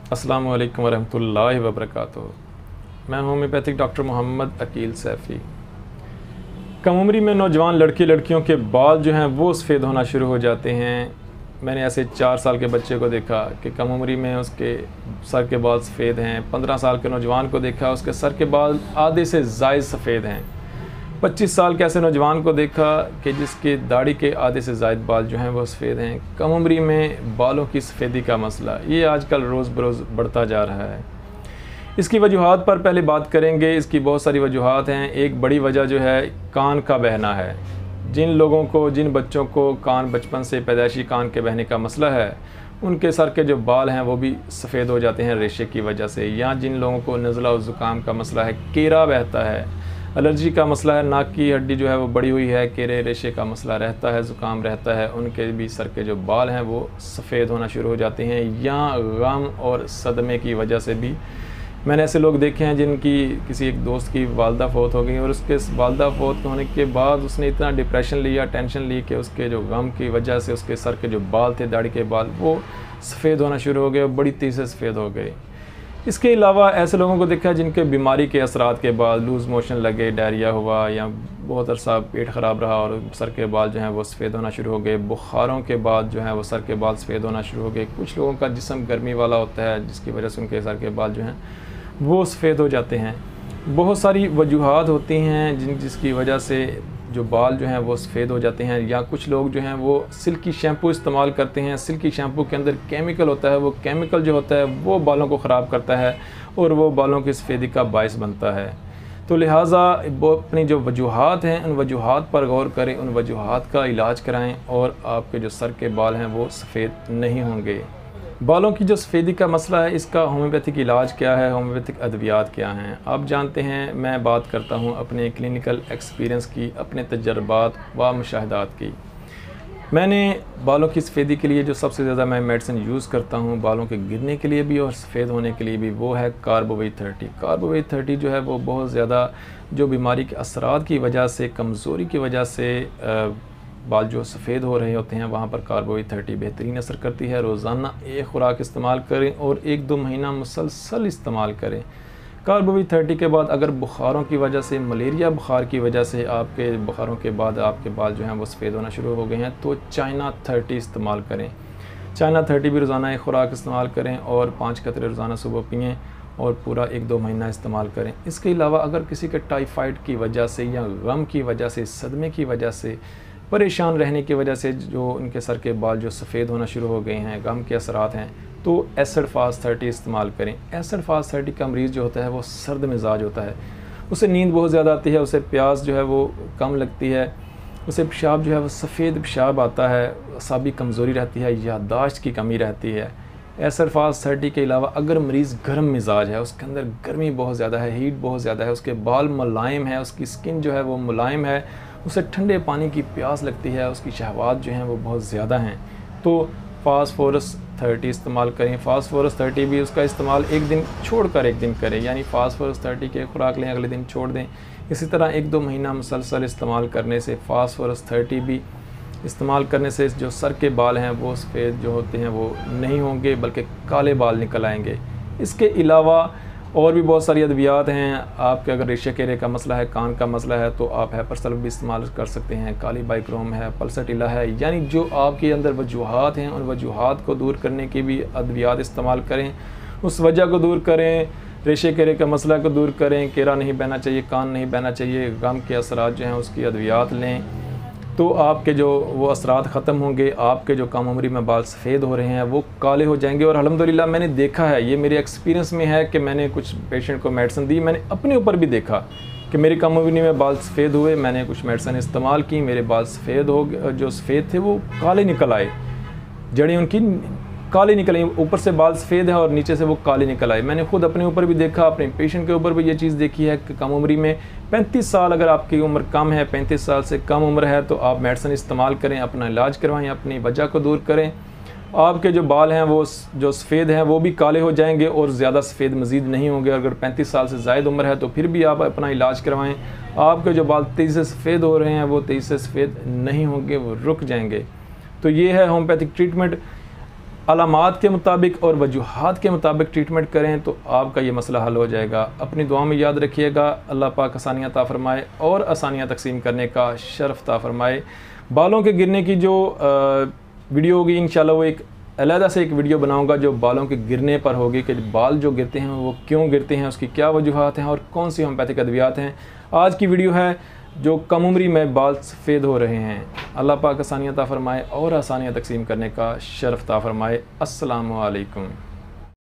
अस्सलामु अलैकुम वरहमतुल्लाहि वबरकातुहू। मैं होम्योपैथिक डॉक्टर मोहम्मद अकील सैफ़ी। कम उम्री में नौजवान लड़के लड़कियों के बाल जो हैं वो सफ़ेद होना शुरू हो जाते हैं। मैंने ऐसे 4 साल के बच्चे को देखा कि कम उम्री में उसके सर के बाल सफ़ेद हैं। 15 साल के नौजवान को देखा, उसके सर के बाल आधे से ज़ायद सफ़ेद हैं। 25 साल के ऐसे नौजवान को देखा कि जिसके दाढ़ी के आधे से ज़ायद बाल जो हैं वो सफ़ेद हैं। कम उम्री में बालों की सफ़ेदी का मसला ये आजकल रोज़ बरोज़ बढ़ता जा रहा है। इसकी वजूहात पर पहले बात करेंगे। इसकी बहुत सारी वजूहात हैं। एक बड़ी वजह जो है कान का बहना है। जिन बच्चों को कान बचपन से पैदाइशी कान के बहने का मसला है, उनके सर के जो बाल हैं वो भी सफ़ेद हो जाते हैं रेशे की वजह से। या जिन लोगों को नज़ला और ज़ुकाम का मसला है, केरा बहता है, एलर्जी का मसला है, नाक की हड्डी जो है वो बड़ी हुई है, केरे रेशे का मसला रहता है, ज़ुकाम रहता है, उनके भी सर के जो बाल हैं वो सफ़ेद होना शुरू हो जाते हैं। या गम और सदमे की वजह से भी मैंने ऐसे लोग देखे हैं जिनकी किसी एक दोस्त की वालदा फ़ौत हो गई और उसके वालदा फ़ौत होने के बाद उसने इतना डिप्रेशन लिया, टेंशन ली कि उसके जो गम की वजह से उसके सर के जो बाल थे, दाढ़ी के बाल, वो सफ़ेद होना शुरू हो गए और बड़ी तेज़ी से सफ़ेद हो गए। इसके अलावा ऐसे लोगों को देखा है जिनके बीमारी के असरात के बाद लूज़ मोशन लगे, डायरिया हुआ या बहुत अरसा पेट ख़राब रहा और सर के बाल जो हैं वो सफ़ेद होना शुरू हो गए। बुखारों के बाद जो है वो सर के बाल सफ़ेद होना शुरू हो गए। कुछ लोगों का जिस्म गर्मी वाला होता है जिसकी वजह से उनके सर के बाल जो हैं वो सफ़ेद हो जाते हैं। बहुत सारी वजूहात होती हैं जिसकी वजह से जो बाल जो हैं वो सफ़ेद हो जाते हैं। या कुछ लोग जो हैं वो सिल्की शैम्पू इस्तेमाल करते हैं। सिल्की शैम्पू के अंदर केमिकल होता है, वो केमिकल जो होता है वो बालों को ख़राब करता है और वो बालों की सफ़ेदी का बायस बनता है। तो लिहाजा वो अपनी जो वजूहात हैं उन वजूहात पर गौर करें, उन वजूहात का इलाज कराएं और आपके जो सर के बाल हैं वो सफ़ेद नहीं होंगे। बालों की जो सफ़ेदी का मसला है, इसका होम्योपैथिक इलाज क्या है, होम्योपैथिक अद्वियात क्या हैं, आप जानते हैं। मैं बात करता हूँ अपने क्लिनिकल एक्सपीरियंस की, अपने तजर्बात व मुशाहदात की। मैंने बालों की सफ़ेदी के लिए जो सबसे ज़्यादा मैं मेडिसिन यूज़ करता हूँ बालों के गिरने के लिए भी और सफ़ेद होने के लिए भी, वो है कार्बोवेट-30। कार्बोवेट-30 जो है वो बहुत ज़्यादा जो बीमारी के असरात की वजह से, कमज़ोरी की वजह से बाल जो सफ़ेद हो रहे होते हैं वहाँ पर कार्बोवेट-30 बेहतरीन असर करती है। रोज़ाना एक खुराक इस्तेमाल करें और 1-2 महीना मुसलसल इस्तेमाल करें। कार्बोवेट-30 के बाद अगर बुखारों की वजह से, मलेरिया बुखार की वजह से आपके बुखारों के बाद आपके बाल जो हैं वो सफ़ेद होना शुरू हो गए हैं, तो चाइना 30 इस्तेमाल करें। चाइना 30 भी रोज़ाना एक खुराक इस्तेमाल करें और 5 कतरे रोज़ाना सुबह पिएँ और पूरा 1-2 महीना इस्तेमाल करें। इसके अलावा अगर किसी के टाइफाइड की वजह से या गम की वजह से, सदमे की वजह से, परेशान रहने की वजह से जो उनके सर के बाल जो सफ़ेद होना शुरू हो गए हैं, गम के असरात हैं, तो एसिड फास्ट 30 इस्तेमाल करें। एसिड फास्ट 30 का मरीज़ जो होता है वो सर्द मिजाज होता है, उसे नींद बहुत ज़्यादा आती है, उसे प्यास जो है वो कम लगती है, उसे पेशाब जो है वो सफ़ेद पेशाब आता है, असाबी कमज़ोरी रहती है, याददाश्त की कमी रहती है। एसिड फास्ट 30 के अलावा अगर मरीज़ गर्म मिजाज है, उसके अंदर गर्मी बहुत ज़्यादा है, हीट बहुत ज़्यादा है, उसके बाल मुलायम है, उसकी स्किन जो है वो मुलायम है, उसे ठंडे पानी की प्यास लगती है, उसकी शहवात जो हैं वो बहुत ज़्यादा हैं, तो फास्फोरस 30 इस्तेमाल करें। फास्फोरस 30 भी उसका इस्तेमाल एक दिन छोड़कर एक दिन करें, यानी फास्फोरस 30 के खुराक लें, अगले दिन छोड़ दें। इसी तरह 1-2 महीना मुसलसल इस्तेमाल करने से, फास्फोरस 30 भी इस्तेमाल करने से जो सर के बाल हैं वो सफ़ेद जो होते हैं वो नहीं होंगे बल्कि काले बाल निकल आएंगे। इसके अलावा और भी बहुत सारी अद्वियात हैं। आपके अगर रेशे केरे का मसला है, कान का मसला है, तो आप हैपरसल्फ भी इस्तेमाल कर सकते हैं, काली बाइक्रोम है, पल्सटिला है, यानी जो आपके अंदर वजूहात हैं उन वजूहात को दूर करने की भी अद्वियात इस्तेमाल करें। उस वजह को दूर करें, रेशे केरे का मसला को दूर करें, केरा नहीं बहना चाहिए, कान नहीं बहना चाहिए, गम के असरात जो हैं उसकी अद्वियात लें, तो आपके जो वो असरात ख़त्म होंगे। आपके जो कम उम्री में बाल सफ़ेद हो रहे हैं वो काले हो जाएंगे। और अल्हम्दुलिल्लाह मैंने देखा है, ये मेरे एक्सपीरियंस में है कि मैंने कुछ पेशेंट को मेडिसिन दी, मैंने अपने ऊपर भी देखा कि मेरी कम उम्री में बाल सफ़ेद हुए, मैंने कुछ मेडिसिन इस्तेमाल की, मेरे बाल सफ़ेद हो गए, जो सफ़ेद थे वो काले निकल आए, जड़ें उनकी काली निकल आई, ऊपर से बाल सफ़ेद है और नीचे से वो काले निकल आए। मैंने खुद अपने ऊपर भी देखा, अपने पेशेंट के ऊपर भी ये चीज़ देखी है कि कम उम्री में 35 साल, अगर आपकी उम्र कम है, 35 साल से कम उम्र है, तो आप मेडिसिन इस्तेमाल करें, अपना इलाज करवाएं, अपनी वजह को दूर करें। आपके जो बाल हैं वो जो सफ़ेद हैं वो भी काले हो जाएंगे और ज़्यादा सफ़ेद मज़ीद नहीं होंगे। अगर 35 साल से ज़ायद उम्र है तो फिर भी आप अपना इलाज करवाएं। आपके जो बाल तेज़ी से सफ़ेद हो रहे हैं वो तेज़ी से सफ़ेद नहीं होंगे, वो रुक जाएंगे। तो ये है होम्योपैथिक ट्रीटमेंट। अलामात के मुताबिक और वजूहात के मुताबिक ट्रीटमेंट करें तो आपका ये मसला हल हो जाएगा। अपनी दुआ में याद रखिएगा। अल्लाह पाक आसानियाँ अता फ़रमाए और आसानियाँ तकसीम करने का शर्फ अता फ़रमाए। बालों के गिरने की जो वीडियो होगी इंशाल्लाह वो एक अलहदा से एक वीडियो बनाऊंगा जो बालों के गिरने पर होगी कि बाल जो गिरते हैं वो क्यों गिरते हैं, उसकी क्या वजूहात हैं और कौन सी होम्योपैथिक अद्वियात हैं। आज की वीडियो है जो कम उम्री में बाल सफ़ेद हो रहे हैं। अल्लाह पाक आसानियाँ अता फ़रमाए और आसानियाँ तकसीम करने का शर्फ अता फ़रमाए। अस्सलामु अलैकुम।